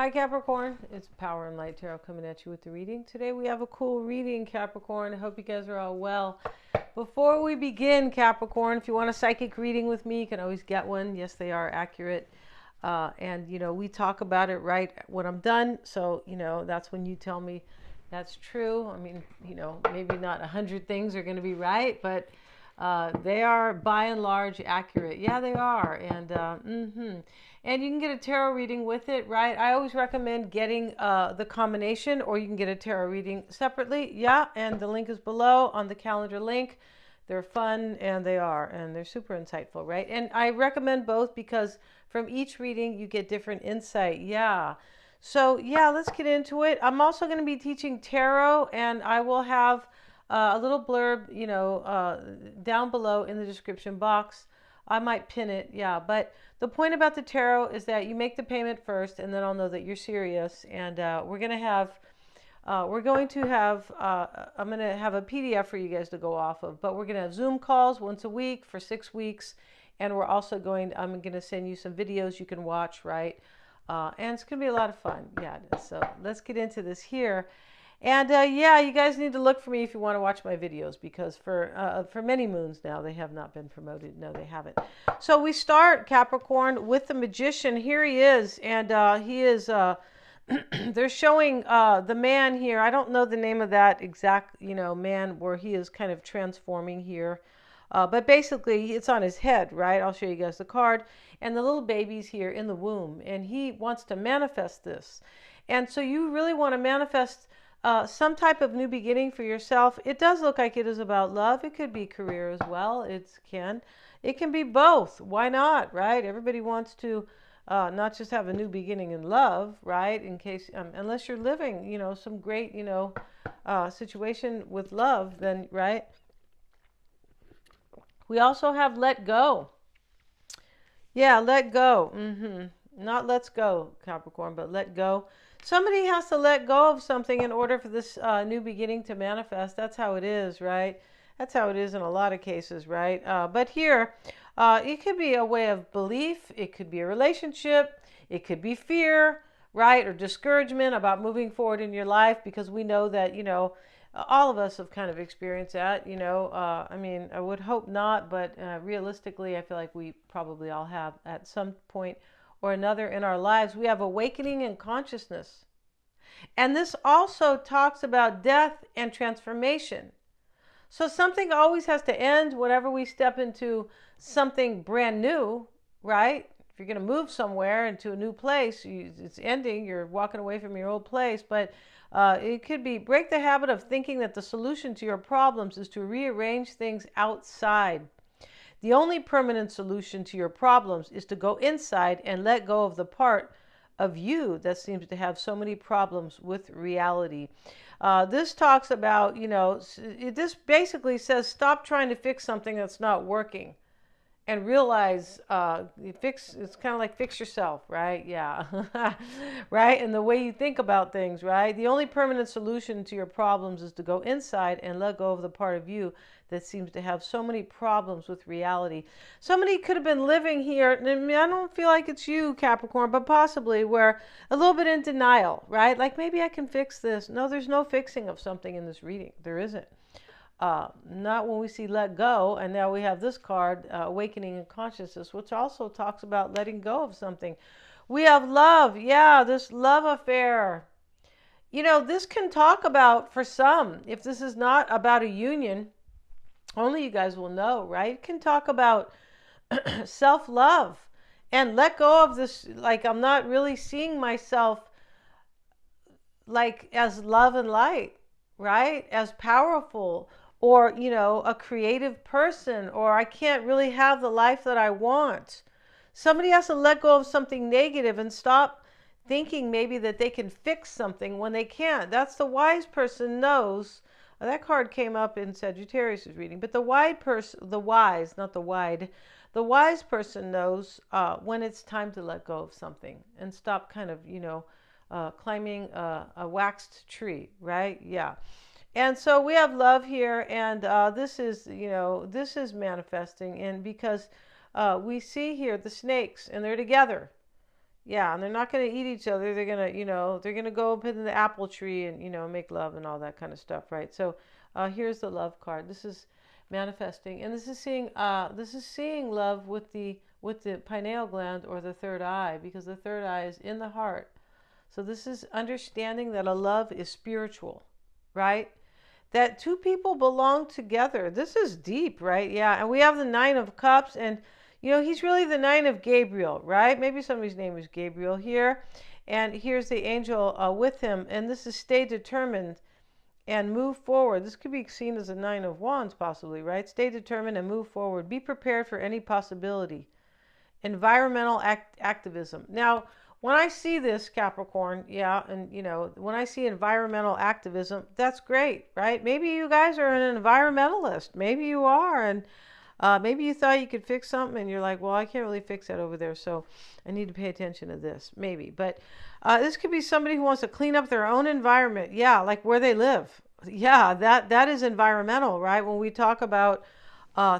Hi Capricorn, it's Power and Light Tarot coming at you with the reading. Today we have a cool reading, Capricorn. I hope you guys are all well. Before we begin, Capricorn, if you want a psychic reading with me, you can always get one. Yes, they are accurate. And we talk about it right when I'm done. So, that's when you tell me that's true. I mean, maybe not 100 things are going to be right, but they are by and large accurate. Yeah, they are. And you can get a tarot reading with it, right? I always recommend getting the combination, or you can get a tarot reading separately. Yeah, and the link is below on the calendar link. They're fun, and they're super insightful, right? And I recommend both because from each reading you get different insight. Yeah. So yeah, let's get into it. I'm also going to be teaching tarot, and I will have a little blurb, down below in the description box. I might pin it, yeah. But the point about the tarot is that you make the payment first, and then I'll know that you're serious. And I'm going to have a PDF for you guys to go off of. But we're going to have Zoom calls once a week for 6 weeks, and I'm going to send you some videos you can watch, right? And it's going to be a lot of fun. Yeah, it is. So let's get into this here. And yeah, you guys need to look for me if you want to watch my videos, because for many moons now they have not been promoted. No, they haven't. So we start, Capricorn, with the Magician. Here he is, and he is. They're showing the man here. I don't know the name of that exact man where he is kind of transforming here. But basically, it's on his head, right? I'll show you guys the card. And the little baby's here in the womb, and he wants to manifest this. And so you really want to manifest some type of new beginning for yourself. It does look like it is about love. It could be career as well. It can be both. Why not, right? Everybody wants to not just have a new beginning in love, right? In case, unless you're living, some great, situation with love, then, right? We also have let go. Yeah, let go. Not let's go, Capricorn, but let go. Somebody has to let go of something in order for this new beginning to manifest. That's how it is, right? That's how it is in a lot of cases, right? But here, it could be a way of belief. It could be a relationship. It could be fear, right? Or discouragement about moving forward in your life, because we know that, all of us have kind of experienced that, I mean, I would hope not, but realistically, I feel like we probably all have at some point or another in our lives. We have awakening in consciousness. And this also talks about death and transformation. So something always has to end whenever we step into something brand new, right? If you're going to move somewhere into a new place, it's ending, you're walking away from your old place. But it could be break the habit of thinking that the solution to your problems is to rearrange things outside. The only permanent solution to your problems is to go inside and let go of the part of you that seems to have so many problems with reality. This talks about, this basically says stop trying to fix something that's not working, and realize it's kind of like fix yourself, right? Yeah. Right? And the way you think about things, right? The only permanent solution to your problems is to go inside and let go of the part of you that seems to have so many problems with reality. Somebody could have been living here, and I don't feel like it's you, Capricorn, but possibly where a little bit in denial, right? Like, maybe I can fix this. No, there's no fixing of something in this reading. There isn't. Not when we see let go. And now we have this card, awakening in consciousness, which also talks about letting go of something. We have love. Yeah, this love affair. This can talk about, for some, if this is not about a union, only you guys will know, right? It can talk about self-love and let go of this. Like, I'm not really seeing myself like as love and light, right? As powerful, or, a creative person, or I can't really have the life that I want. Somebody has to let go of something negative and stop thinking maybe that they can fix something when they can't. That's the wise person knows. That card came up in Sagittarius' reading, but the wise person knows when it's time to let go of something and stop kind of, climbing a waxed tree, right? Yeah. And so we have love here, and this is manifesting, and because we see here the snakes, and they're together. Yeah, and they're not going to eat each other. They're going to, they're going to go up in the apple tree and, make love and all that kind of stuff, right? So, here's the love card. This is manifesting, and this is seeing love with the pineal gland or the third eye, because the third eye is in the heart. So this is understanding that a love is spiritual, right? That two people belong together. This is deep, right? Yeah. And we have the Nine of Cups, and he's really the Nine of Gabriel, right? Maybe somebody's name is Gabriel here. And here's the angel with him. And this is stay determined and move forward. This could be seen as a Nine of Wands, possibly, right? Stay determined and move forward. Be prepared for any possibility. Environmental activism. Now, when I see this, Capricorn, yeah, and when I see environmental activism, that's great, right? Maybe you guys are an environmentalist. Maybe you are, and maybe you thought you could fix something, and you're like, well, I can't really fix that over there, so I need to pay attention to this, maybe. But this could be somebody who wants to clean up their own environment, yeah, like where they live. Yeah, that is environmental, right? When we talk about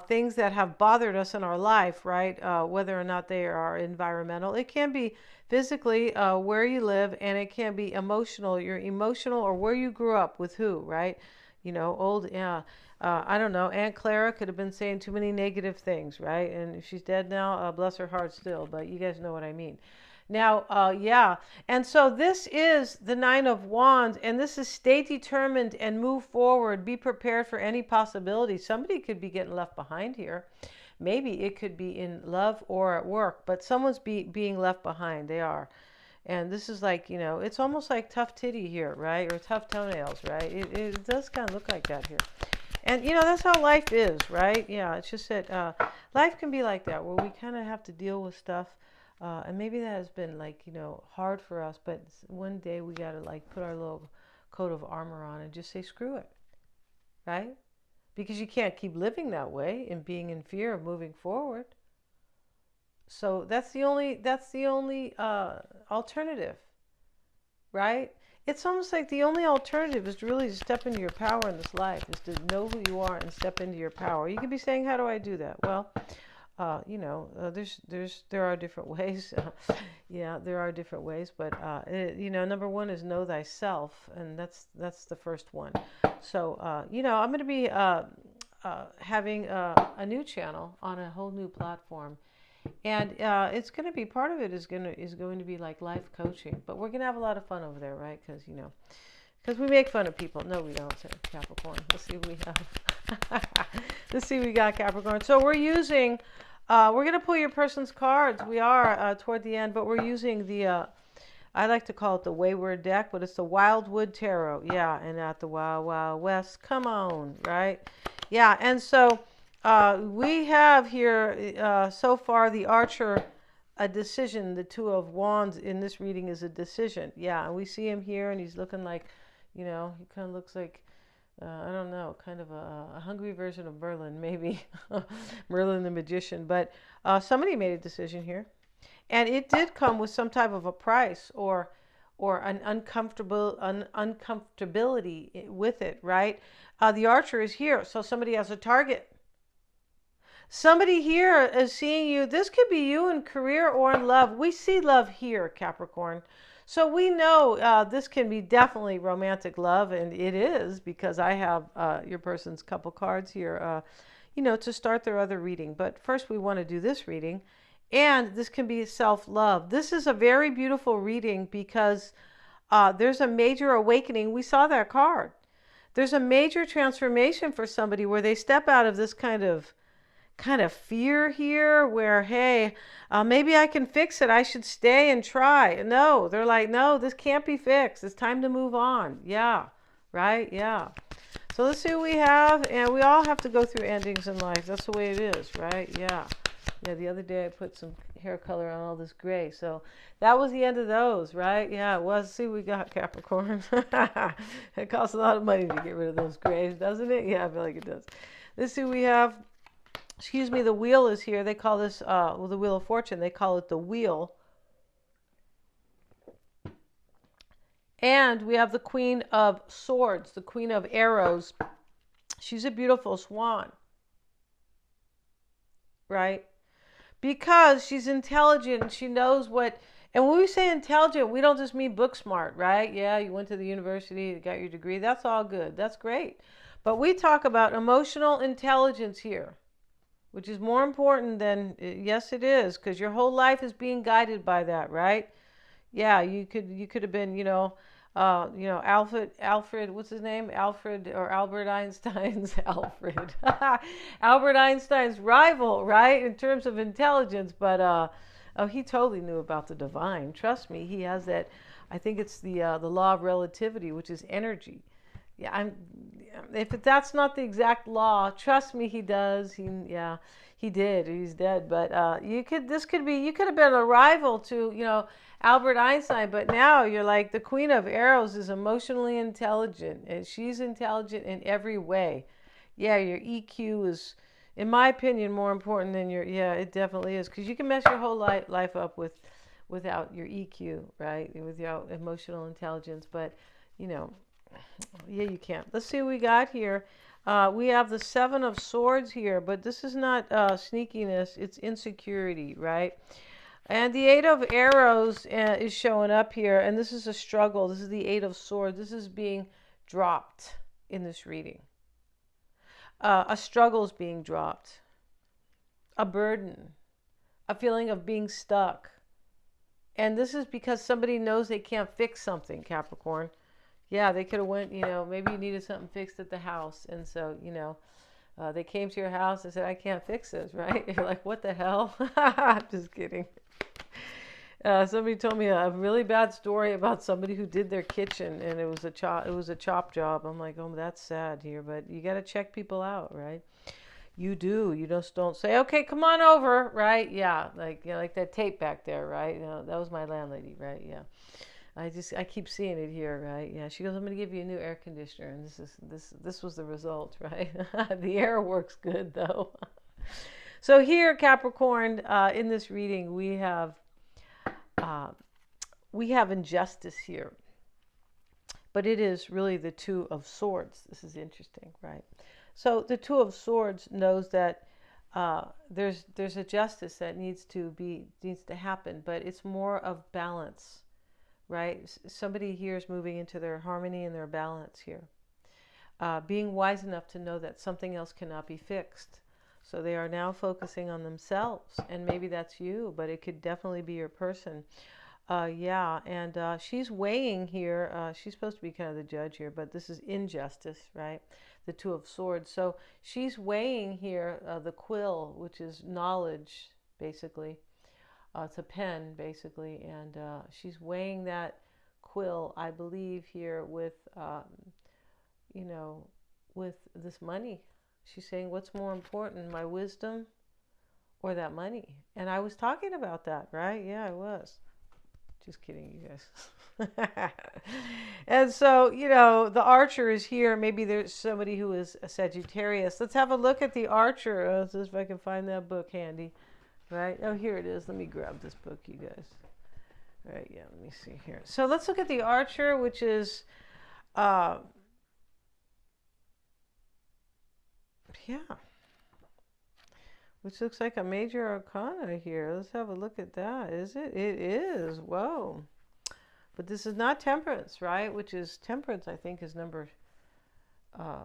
things that have bothered us in our life, right? Whether or not they are environmental. It can be physically where you live, and it can be emotional. You're emotional, or where you grew up with who, right? Yeah. I don't know. Aunt Clara could have been saying too many negative things, right? And if she's dead now, bless her heart still. But you guys know what I mean. Now, yeah. And so this is the Nine of Wands, and this is stay determined and move forward. Be prepared for any possibility. Somebody could be getting left behind here. Maybe it could be in love or at work, but someone's being left behind. They are. And this is like, it's almost like tough titty here, right? Or tough toenails, right? It does kind of look like that here. And, that's how life is, right? Yeah, it's just that life can be like that, where we kind of have to deal with stuff. And maybe that has been like, hard for us, but one day we got to like put our little coat of armor on and just say, screw it, right? Because you can't keep living that way and being in fear of moving forward. So that's the only alternative, right? It's almost like the only alternative is really to step into your power in this life, is to know who you are and step into your power. You could be saying, how do I do that? Well, there are different ways. Yeah, there are different ways, but number one is know thyself, and that's the first one. So I'm going to be having a new channel on a whole new platform, and it's going to be, part of it is going to be like life coaching, but we're going to have a lot of fun over there, right? Because we make fun of people. No, we don't. Capricorn. Let's see what we have. Let's see what we got, Capricorn. So we're using, we're going to pull your person's cards. We are toward the end, but we're using the, I like to call it the Wayward deck, but it's the Wildwood Tarot. Yeah, and at the Wild Wild West. Come on, right? Yeah, and so we have here so far the Archer, a decision. The Two of Wands in this reading is a decision. Yeah, and we see him here, and he's looking like, he kind of looks like, I don't know, kind of a hungry version of Merlin, maybe. Merlin the Magician. But somebody made a decision here. And it did come with some type of a price or an uncomfortability with it, right? The Archer is here, so somebody has a target. Somebody here is seeing you. This could be you in career or in love. We see love here, Capricorn. So we know this can be definitely romantic love, and it is, because I have your person's couple cards here, to start their other reading. But first we want to do this reading, and this can be self-love. This is a very beautiful reading because there's a major awakening. We saw that card. There's a major transformation for somebody where they step out of this kind of fear here, where, hey, maybe I can fix it. I should stay and try. No, they're like, no, this can't be fixed. It's time to move on. Yeah, right? Yeah. So let's see what we have. And we all have to go through endings in life. That's the way it is, right? Yeah. Yeah, the other day I put some hair color on all this gray. So that was the end of those, right? Yeah, it was. See what we got, Capricorn. It costs a lot of money to get rid of those grays, doesn't it? Yeah, I feel like it does. Let's see what we have. Excuse me, the wheel is here. They call this, the Wheel of Fortune. They call it the wheel. And we have the Queen of Swords, the Queen of Arrows. She's a beautiful swan, right? Because she's intelligent and she knows what And when we say intelligent, we don't just mean book smart, right? Yeah, you went to the university, you got your degree. That's all good. That's great. But we talk about emotional intelligence here, which is more important than, yes, it is, because your whole life is being guided by that, right? Yeah, you could have been, Alfred, what's his name? Alfred or Albert Einstein's Alfred. Albert Einstein's rival, right? In terms of intelligence, but oh, he totally knew about the divine. Trust me, he has that. I think it's the law of relativity, which is energy. Yeah, if that's not the exact law, trust me, he does. He did. He's dead. But you could have been a rival to, Albert Einstein, but now you're like the Queen of Arrows is emotionally intelligent, and she's intelligent in every way. Yeah, your EQ is, in my opinion, more important than your. Yeah, it definitely is, because you can mess your whole life up without your EQ, right? Without emotional intelligence, but you know, yeah, you can. Let's see what we got here. We have the Seven of Swords here, but this is not sneakiness, it's insecurity, right? And the Eight of Arrows is showing up here, and this is a struggle. This is the Eight of Swords. This is being dropped in this reading. A struggle is being dropped, a burden, a feeling of being stuck. And this is because somebody knows they can't fix something, Capricorn. Yeah, they could have went, maybe you needed something fixed at the house. And so, they came to your house and said, I can't fix this, right? You're like, what the hell? I'm just kidding. Somebody told me a really bad story about somebody who did their kitchen, and it was a chop job. I'm like, oh, that's sad here, but you got to check people out, right? You do. You just don't say, okay, come on over, right? Yeah, like that tape back there, right? That was my landlady, right? Yeah. I keep seeing it here, right? Yeah. She goes, I'm going to give you a new air conditioner, and this was the result, right? The air works good though. So here, Capricorn, in this reading, we have injustice here, but it is really the Two of Swords. This is interesting, right? So the Two of Swords knows that there's a justice that needs to happen, but it's more of balance. Right? Somebody here is moving into their harmony and their balance here. Being wise enough to know that something else cannot be fixed. So they are now focusing on themselves. And maybe that's you, but it could definitely be your person. And she's weighing here. She's supposed to be kind of the judge here, but this is injustice, right? The Two of Swords. So she's weighing here the quill, which is knowledge, basically. It's a pen, basically, and she's weighing that quill, I believe, here with, with this money. She's saying, what's more important, my wisdom or that money? And I was talking about that, right? Yeah, I was. Just kidding, you guys. And so, the Archer is here. Maybe there's somebody who is a Sagittarius. Let's have a look at the Archer. Let's see if I can find that book handy. Right? Oh, here it is. Let me grab this book, you guys. All right, yeah, let me see here. So let's look at the Archer, which is, which looks like a major arcana here. Let's have a look at that. Is it? It is. Whoa. But this is not Temperance, right? Which is Temperance, I think, is number, I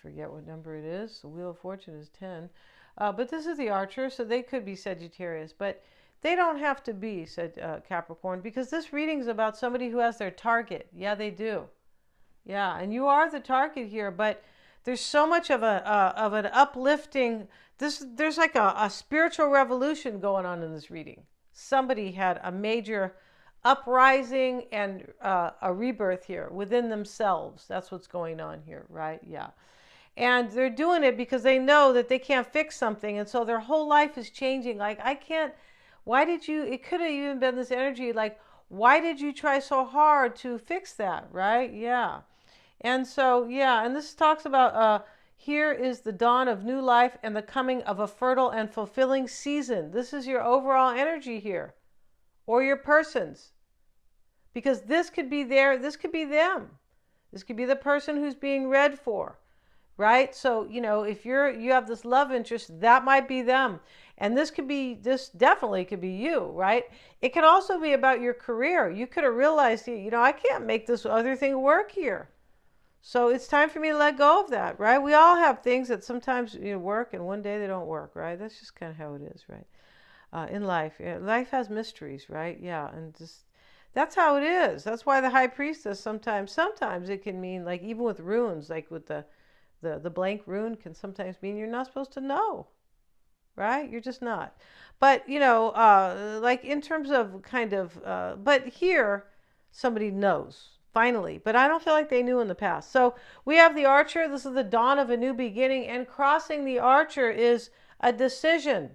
forget what number it is. The Wheel of Fortune is 10. But this is the Archer, so they could be Sagittarius. But they don't have to be, said Capricorn, because this reading is about somebody who has their target. Yeah, they do. Yeah, and you are the target here, but there's so much of an uplifting. There's like a spiritual revolution going on in this reading. Somebody had a major uprising and a rebirth here within themselves. That's what's going on here, right? Yeah. And they're doing it because they know that they can't fix something. And so their whole life is changing. Like, it could have even been this energy. Like, why did you try so hard to fix that? Right? Yeah. And so, yeah. And this talks about, here is the dawn of new life and the coming of a fertile and fulfilling season. This is your overall energy here, or your person's. Because this could be this could be them. This could be the person who's being read for. right? So, if you have this love interest, that might be them. And this definitely could be you, right? It can also be about your career. You could have realized, I can't make this other thing work here. So it's time for me to let go of that, right? We all have things that sometimes work and one day they don't work, right? That's just kind of how it is, right? In life. Life has mysteries, right? Yeah, and just that's how it is. That's why the high priestess sometimes it can mean, like, even with runes, like with the blank rune can sometimes mean you're not supposed to know, right? You're just not. But like in terms of kind of, but here somebody knows finally. But I don't feel like they knew in the past. So we have the Archer. This is the dawn of a new beginning, and crossing the Archer is a decision.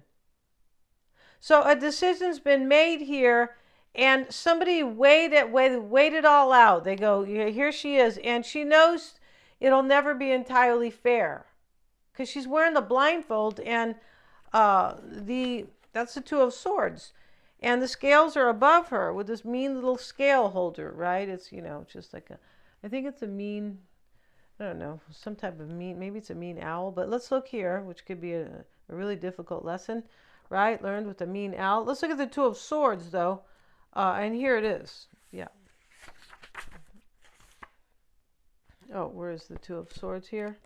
So a decision's been made here, and somebody weighed it all out. They go, here she is, and she knows it'll never be entirely fair because she's wearing the blindfold, and that's the Two of Swords, and the scales are above her with this mean little scale holder, right? It's just like I think it's a mean, I don't know, some type of mean, maybe it's a mean owl. But let's look here, which could be a really difficult lesson, right? Learned with the mean owl. Let's look at the Two of Swords though, and here it is. Yeah. Oh, where is the Two of Swords here?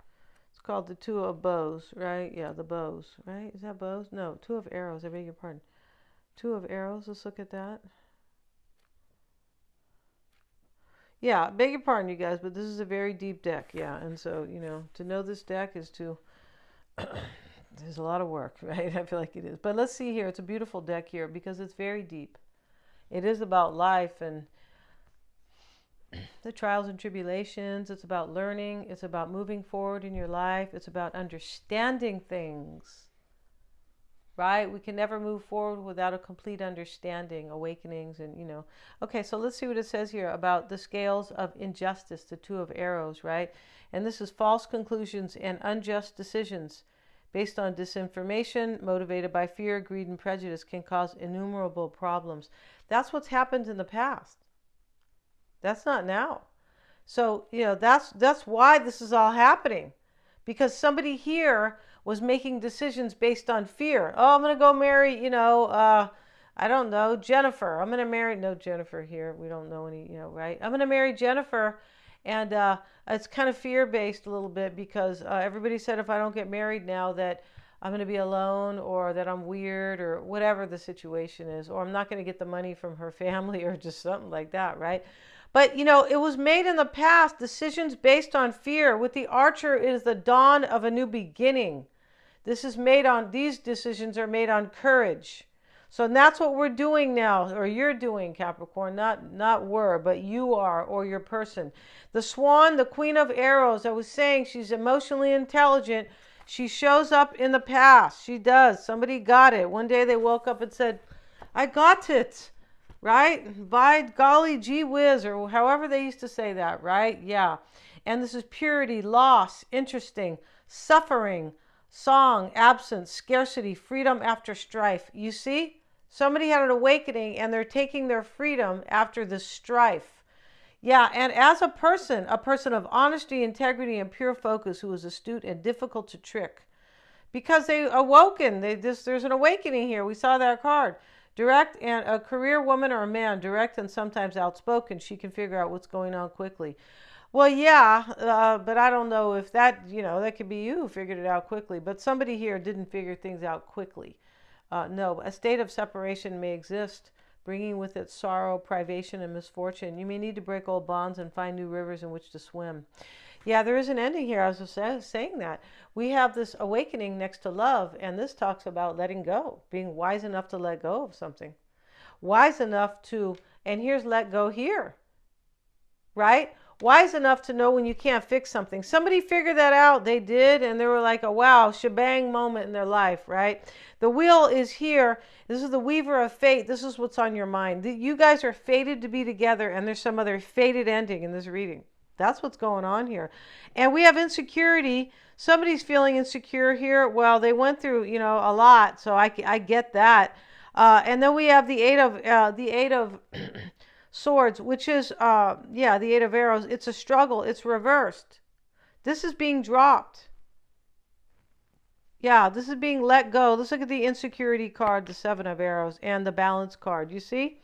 It's called the Two of Bows, right? Yeah, the bows, right? Is that bows? No, Two of Arrows. I beg your pardon. Two of Arrows. Let's look at that. Yeah, beg your pardon, you guys, but this is a very deep deck. Yeah, and so to know this deck is to there's a lot of work, right? I feel like it is. But let's see here. It's a beautiful deck here because it's very deep. It is about life and the trials and tribulations. It's about learning. It's about moving forward in your life. It's about understanding things, right? We can never move forward without a complete understanding, awakenings, and Okay, so let's see what it says here about the scales of injustice, the Two of Arrows, right? And this is false conclusions and unjust decisions based on disinformation, motivated by fear, greed, and prejudice can cause innumerable problems. That's what's happened in the past. That's not now. So, that's why this is all happening. Because somebody here was making decisions based on fear. Oh, I'm going to go marry, I don't know, Jennifer. I'm going to marry, no Jennifer here. We don't know any, right? I'm going to marry Jennifer. And it's kind of fear-based a little bit because everybody said if I don't get married now that I'm going to be alone or that I'm weird or whatever the situation is, or I'm not going to get the money from her family or just something like that, right? But, it was made in the past, decisions based on fear. With the Archer, it is the dawn of a new beginning. These decisions are made on courage. So that's what we're doing now, or you're doing, Capricorn, not we're, but you are, or your person. The Swan, the Queen of Arrows, I was saying she's emotionally intelligent. She shows up in the past. She does. Somebody got it. One day they woke up and said, I got it. Right? By golly gee whiz, or however they used to say that, right? Yeah. And this is purity, loss, interesting, suffering, song, absence, scarcity, freedom after strife. You see? Somebody had an awakening and they're taking their freedom after the strife. Yeah, and as a person of honesty, integrity, and pure focus who is astute and difficult to trick. Because they awoken. There's an awakening here. We saw that card. Direct, and a career woman or a man, direct and sometimes outspoken. She can figure out what's going on quickly. Well, yeah, but I don't know if that, that could be you who figured it out quickly. But somebody here didn't figure things out quickly. No, a state of separation may exist, bringing with it sorrow, privation, and misfortune. You may need to break old bonds and find new rivers in which to swim. Yeah, there is an ending here. I was just saying that. We have this awakening next to love, and this talks about letting go, being wise enough to let go of something. Wise enough to, and here's let go here, right? Wise enough to know when you can't fix something. Somebody figured that out. They did, and they were like a wow, shebang moment in their life, right? The wheel is here. This is the weaver of fate. This is what's on your mind. You guys are fated to be together, and there's some other fated ending in this reading. That's what's going on here. And we have insecurity. Somebody's feeling insecure here. Well, they went through, a lot, so I get that. And then we have the eight of Swords, which is, the Eight of Arrows. It's a struggle. It's reversed. This is being dropped. Yeah, this is being let go. Let's look at the insecurity card, the Seven of Arrows, and the balance card. You see?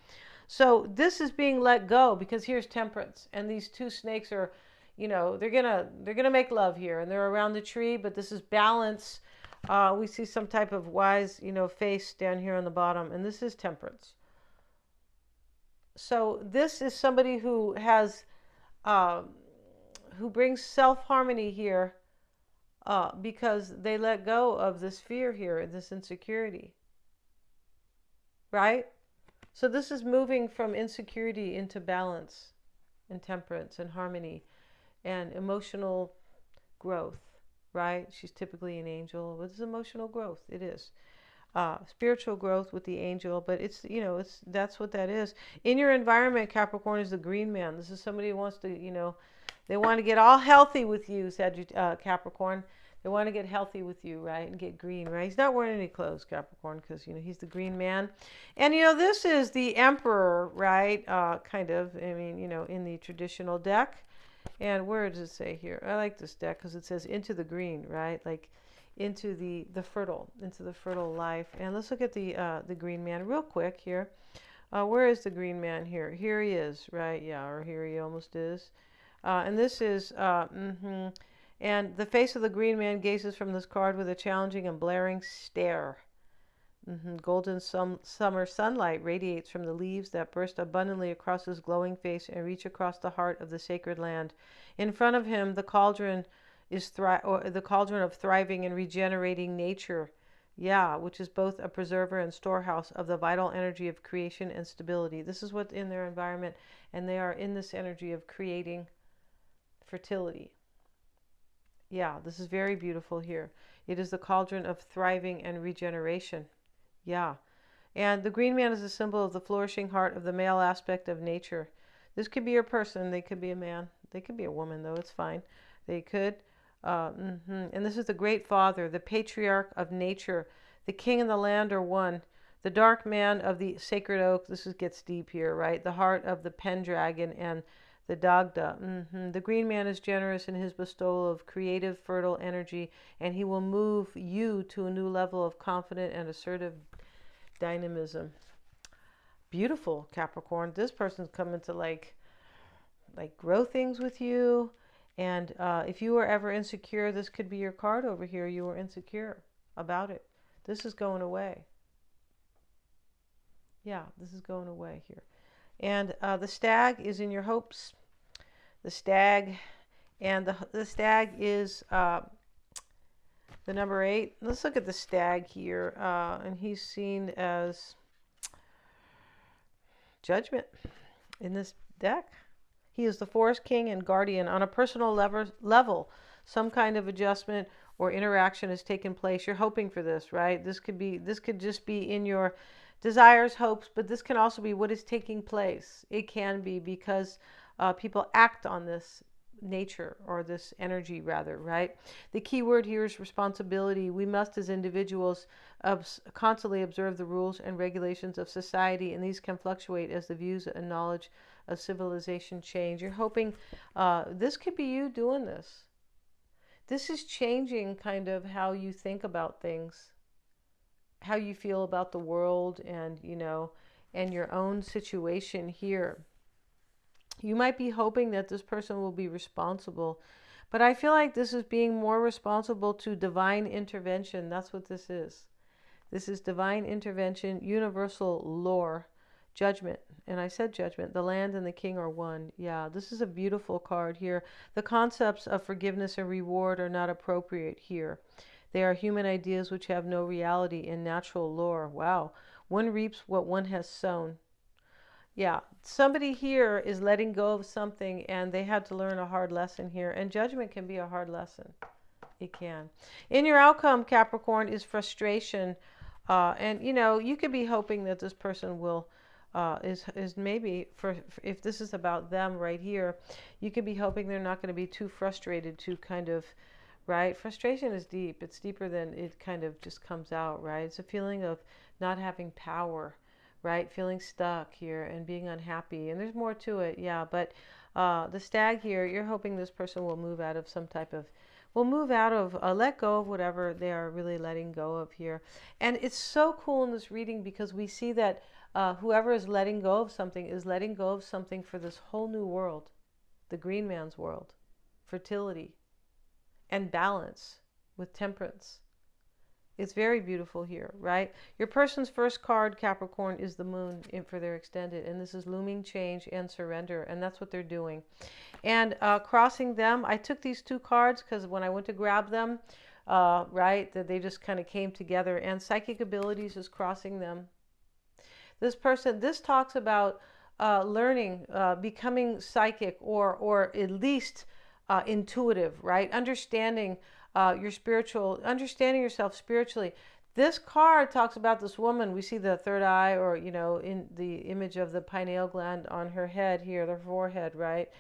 So this is being let go because here's Temperance, and these two snakes are, they're gonna make love here, and they're around the tree. But this is balance. We see some type of wise, face down here on the bottom, and this is Temperance. So this is somebody who has, uh, who brings self harmony here, because they let go of this fear here, this insecurity, right? So this is moving from insecurity into balance and temperance and harmony and emotional growth, right? She's typically an angel. What is emotional growth? It is. Spiritual growth with the angel, but it's that's what that is. In your environment, Capricorn is the green man. This is somebody who wants to, they want to get all healthy with you, Capricorn. They want to get healthy with you, right? And get green, right? He's not wearing any clothes, Capricorn, because, he's the green man. And, this is the emperor, right? Kind of, I mean, in the traditional deck. And where does it say here? I like this deck because it says into the green, right? Like into the fertile life. And let's look at the green man real quick here. Where is the green man here? Here he is, right? Yeah, or here he almost is. And this is, and the face of the green man gazes from this card with a challenging and blaring stare. Golden summer sunlight radiates from the leaves that burst abundantly across his glowing face and reach across the heart of the sacred land. In front of him, the cauldron the cauldron of thriving and regenerating nature. Yeah, which is both a preserver and storehouse of the vital energy of creation and stability. This is what's in their environment, and they are in this energy of creating fertility. Yeah, this is very beautiful here. It is the cauldron of thriving and regeneration. Yeah. And the green man is a symbol of the flourishing heart of the male aspect of nature. This could be your person. They could be a man. They could be a woman, though. It's fine. They could. And this is the great father, the patriarch of nature. The king and the land are one. The dark man of the sacred oak. Gets deep here, right? The heart of the Pendragon and the Dagda. The green man is generous in his bestowal of creative, fertile energy, and he will move you to a new level of confident and assertive dynamism. Beautiful, Capricorn. This person's coming to like grow things with you. And if you were ever insecure, this could be your card over here. You were insecure about it. This is going away. Yeah, this is going away here. And the stag is in your hopes. The stag, and the stag is the number 8. Let's look at the stag here. And he's seen as judgment in this deck. He is the forest king and guardian. On a personal level, some kind of adjustment or interaction has taken place. You're hoping for this, right? This could just be in your desires, hopes, but this can also be what is taking place. It can be because people act on this nature, or this energy rather, right? The key word here is responsibility. We must, as individuals, constantly observe the rules and regulations of society, and these can fluctuate as the views and knowledge of civilization change. You're hoping this could be you doing this. This is changing kind of how you think about things, how you feel about the world, and and your own situation here. You might be hoping that this person will be responsible, but I feel like this is being more responsible to divine intervention. That's what this is. This is divine intervention, universal lore, judgment. And I said judgment. The land and the king are one. Yeah, this is a beautiful card here. The concepts of forgiveness and reward are not appropriate here. They are human ideas which have no reality in natural lore. Wow. One reaps what one has sown. Yeah, somebody here is letting go of something, and they had to learn a hard lesson here. And judgment can be a hard lesson. It can. In your outcome, Capricorn, is frustration. And, you could be hoping that this person will, is maybe, if this is about them right here, you could be hoping they're not going to be too frustrated to kind of, right? Frustration is deep. It's deeper than it kind of just comes out, right? It's a feeling of not having power, right? Feeling stuck here and being unhappy. And there's more to it, yeah. But the stag here, you're hoping this person will move out of some type of will move out of, let go of whatever they are really letting go of here. And it's so cool in this reading because we see that whoever is letting go of something is letting go of something for this whole new world, the green man's world, fertility and balance with temperance. It's very beautiful here, right? Your person's first card, Capricorn, is the moon for their extended. And this is looming change and surrender. And that's what they're doing. And crossing them, I took these two cards because when I went to grab them, right, that they just kind of came together. And psychic abilities is crossing them. This person, this talks about learning, becoming psychic or at least intuitive, right? Understanding your spiritual, understanding yourself spiritually. This card talks about this woman. We see the third eye, or, you know, in the image of the pineal gland on her head here, the forehead, right?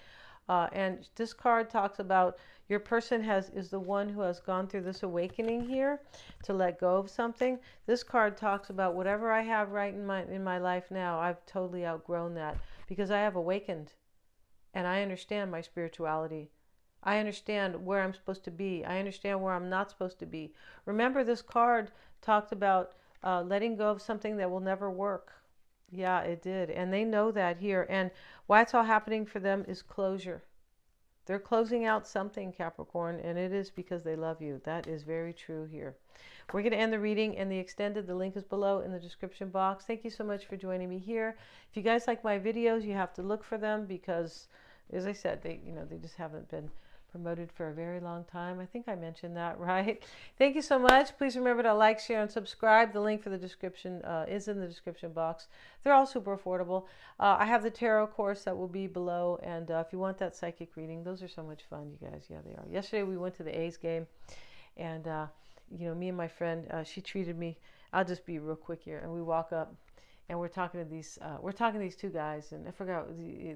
And this card talks about your person is the one who has gone through this awakening here to let go of something. This card talks about whatever I have right in my life now, I've totally outgrown that because I have awakened and I understand my spirituality. I understand where I'm supposed to be. I understand where I'm not supposed to be. Remember, this card talked about letting go of something that will never work. Yeah, it did. And they know that here. And why it's all happening for them is closure. They're closing out something, Capricorn, and it is because they love you. That is very true here. We're going to end the reading and the extended. The link is below in the description box. Thank you so much for joining me here. If you guys like my videos, you have to look for them because, as I said, they just haven't been promoted for a very long time. I think I mentioned that, right? Thank you so much. Please remember to like, share, and subscribe. The link for the description is in the description box. They're all super affordable. I have the tarot course that will be below, and if you want that psychic reading, those are so much fun, you guys. Yeah, they are. Yesterday we went to the A's game, and you know, me and my friend, she treated me. I'll just be real quick here, and we walk up, and we're talking to these two guys, and I forgot,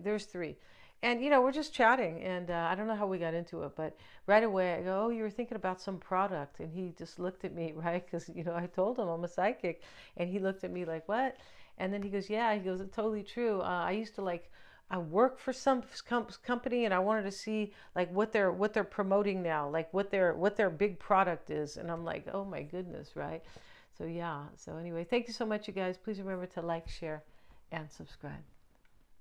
there's three. And, you know, we're just chatting, and I don't know how we got into it, but right away I go, oh, you were thinking about some product. And he just looked at me, right? Because, you know, I told him I'm a psychic. And he looked at me like, what? And then he goes, yeah. He goes, it's totally true. I used to, like, I work for some company, and I wanted to see, like, what they're promoting now, like what their big product is. And I'm like, oh, my goodness, right? So, yeah. So, anyway, thank you so much, you guys. Please remember to like, share, and subscribe.